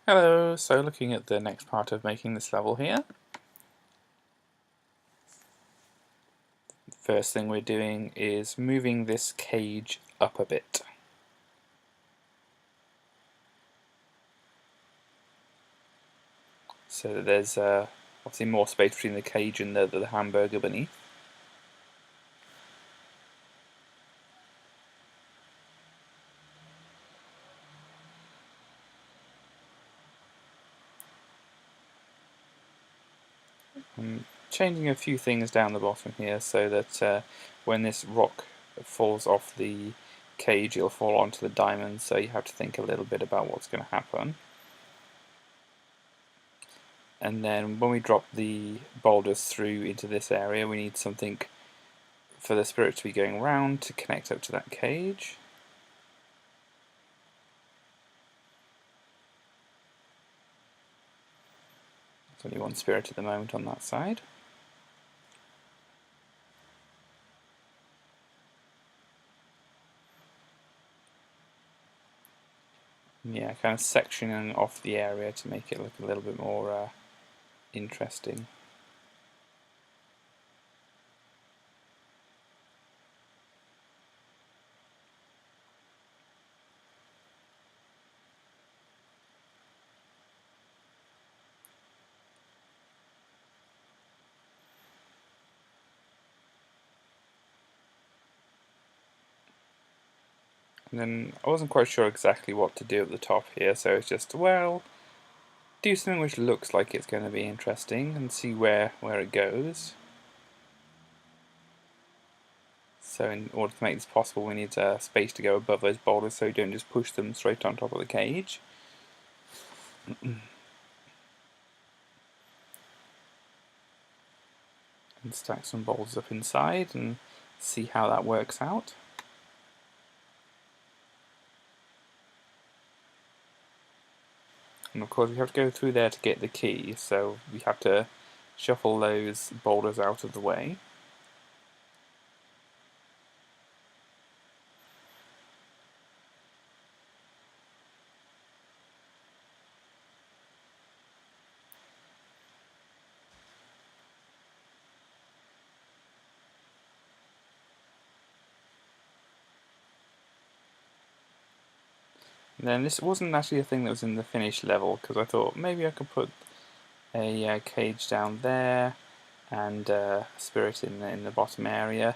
Hello, so looking at the next part of making this level here. The first thing we're doing is moving this cage up a bit. So that there's obviously more space between the cage and the hamburger beneath. I'm changing a few things down the bottom here so that when this rock falls off the cage it'll fall onto the diamond, so you have to think a little bit about what's going to happen. And then when we drop the boulders through into this area, we need something for the spirit to be going round to connect up to that cage. There's only one spirit at the moment on that side. Yeah, kind of sectioning off the area to make it look a little bit more interesting. And then I wasn't quite sure exactly what to do at the top here, so it's just, well, do something which looks like it's going to be interesting and see where it goes. So in order to make this possible, we need space to go above those boulders so you don't just push them straight on top of the cage. And stack some boulders up inside and see how that works out. And of course we have to go through there to get the key, so we have to shuffle those boulders out of the way. And then this wasn't actually a thing that was in the finished level, because I thought maybe I could put a cage down there and a spirit in the bottom area,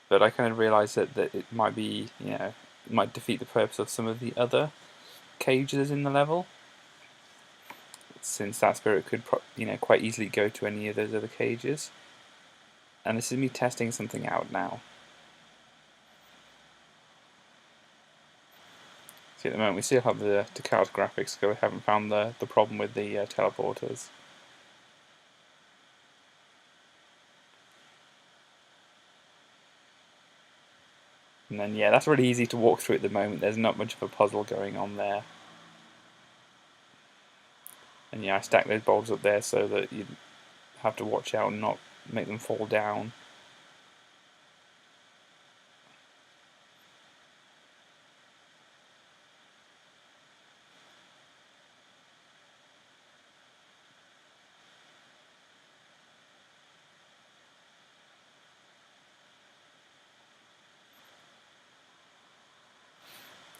but I kind of realised that it might be, it might defeat the purpose of some of the other cages in the level, since that spirit could quite easily go to any of those other cages. And this is me testing something out now. See, at the moment we still have the card graphics, because we haven't found the problem with the teleporters. And then yeah, that's really easy to walk through at the moment, there's not much of a puzzle going on there. And yeah, I stack those boulders up there so that you have to watch out and not make them fall down.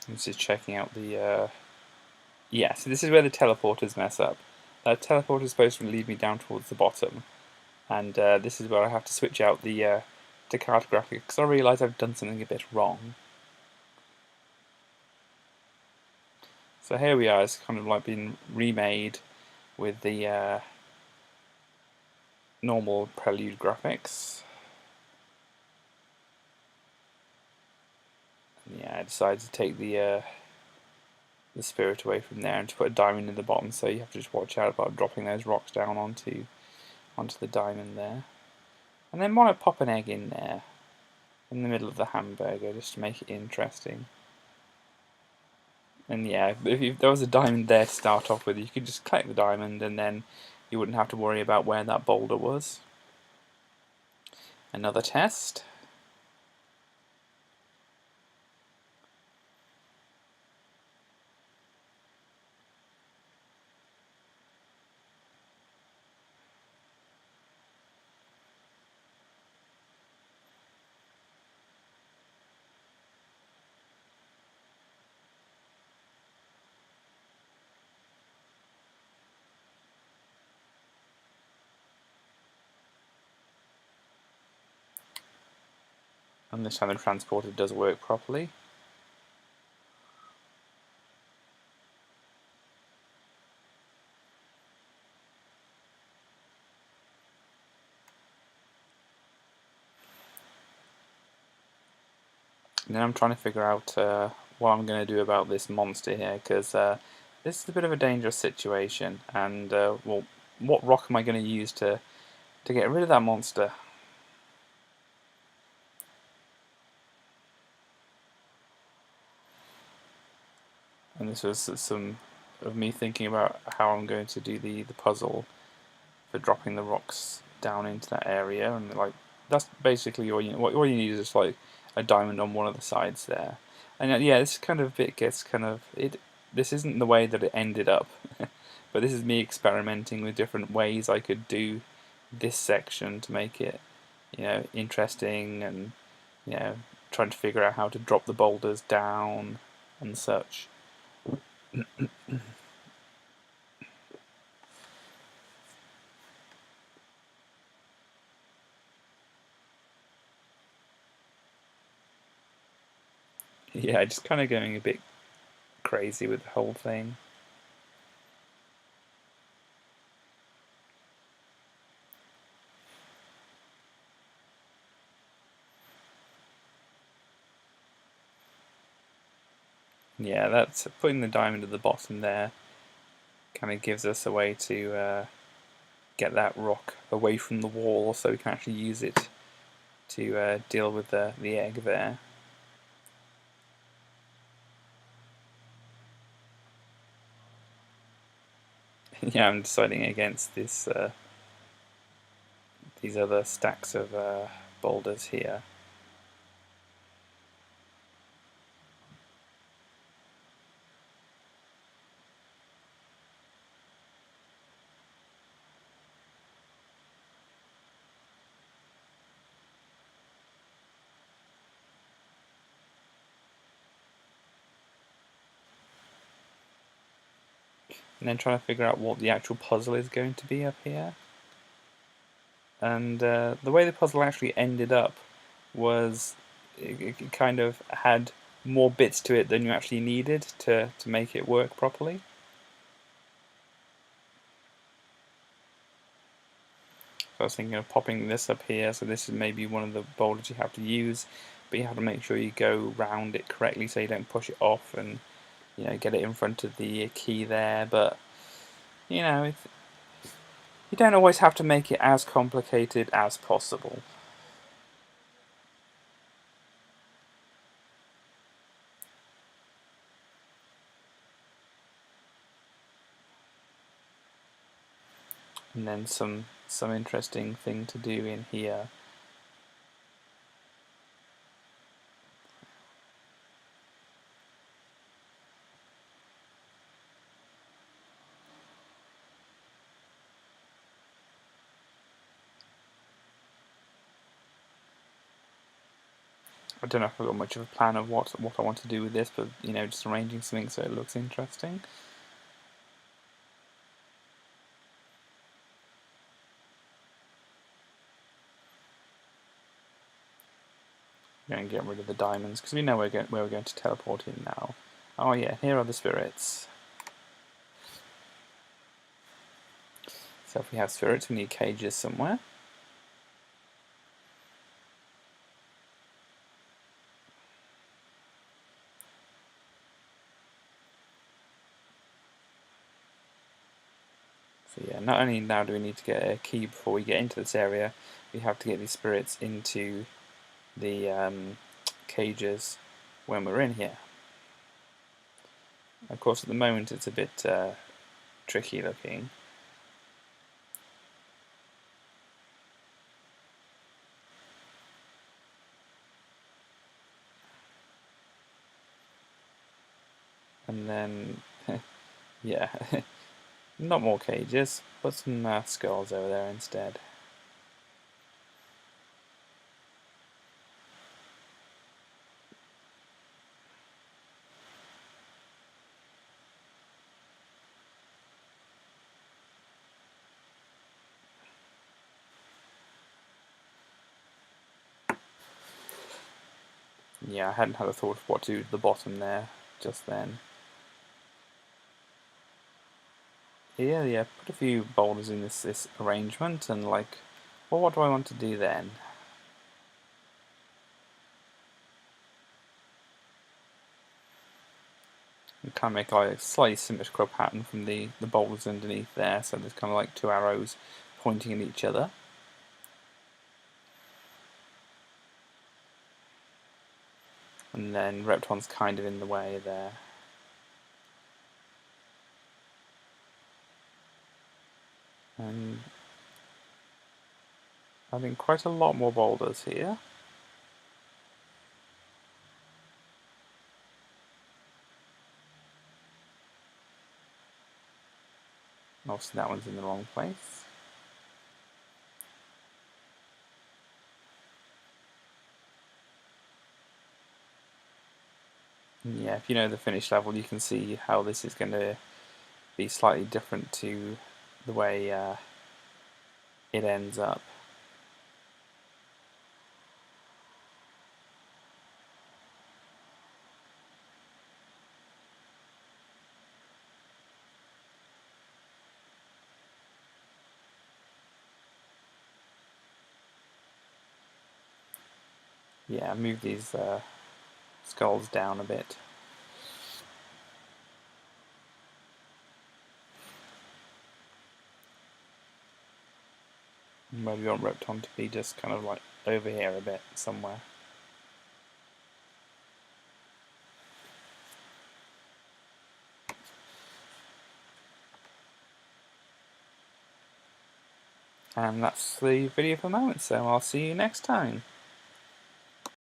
This is checking out the yeah, so this is where the teleporters mess up. That teleporter is supposed to lead me down towards the bottom, and this is where I have to switch out the card graphic, because I realise I've done something a bit wrong. So here we are, it's kind of like been remade with the normal Prelude graphics. And yeah, I decided to take the spirit away from there and to put a diamond in the bottom, so you have to just watch out about dropping those rocks down onto the diamond there. And then want to pop an egg in there in the middle of the hamburger just to make it interesting. And yeah, if there was a diamond there to start off with, you could just collect the diamond and then you wouldn't have to worry about where that boulder was. Another test. And this time the transporter does work properly. And then I'm trying to figure out what I'm going to do about this monster here, because this is a bit of a dangerous situation. And well, what rock am I going to use to get rid of that monster? And this was some of me thinking about how I'm going to do the puzzle for dropping the rocks down into that area, and like that's basically all you need is just like a diamond on one of the sides there. And yeah, this kind of bit gets kind of it. This isn't the way that it ended up, but this is me experimenting with different ways I could do this section to make it, interesting, and trying to figure out how to drop the boulders down and such. Yeah, just kind of going a bit crazy with the whole thing. Yeah, that's putting the diamond at the bottom there. Kind of gives us a way to get that rock away from the wall, so we can actually use it to deal with the egg there. Yeah, I'm deciding against this these other stacks of boulders here. And then trying to figure out what the actual puzzle is going to be up here. And the way the puzzle actually ended up was it kind of had more bits to it than you actually needed to make it work properly. So I was thinking of popping this up here, so this is maybe one of the boulders you have to use, but you have to make sure you go round it correctly so you don't push it off, and get it in front of the key there. But you don't always have to make it as complicated as possible. And then some interesting thing to do in here. I don't know if I've got much of a plan of what I want to do with this, but just arranging something so it looks interesting. We're going to get rid of the diamonds because we know where we're going to teleport in now. Oh yeah, here are the spirits. So if we have spirits, we need cages somewhere. So yeah, not only now do we need to get a key before we get into this area, we have to get these spirits into the cages when we're in here. Of course, at the moment it's a bit tricky looking. And then, yeah, not more cages, put some skulls over there instead. Yeah, I hadn't had a thought of what to do to the bottom there just then. Yeah, put a few boulders in this arrangement and like, well, what do I want to do then? And kind of make like a slightly symmetrical pattern from the boulders underneath there, so there's kind of like two arrows pointing at each other. And then Repton's kind of in the way there. And I think quite a lot more boulders here. Obviously that one's in the wrong place. And yeah, if you know the finished level, you can see how this is going to be slightly different to the way it ends up. Yeah, move these skulls down a bit. Maybe you want Repton to be just kind of like over here a bit somewhere. And that's the video for the moment, so I'll see you next time.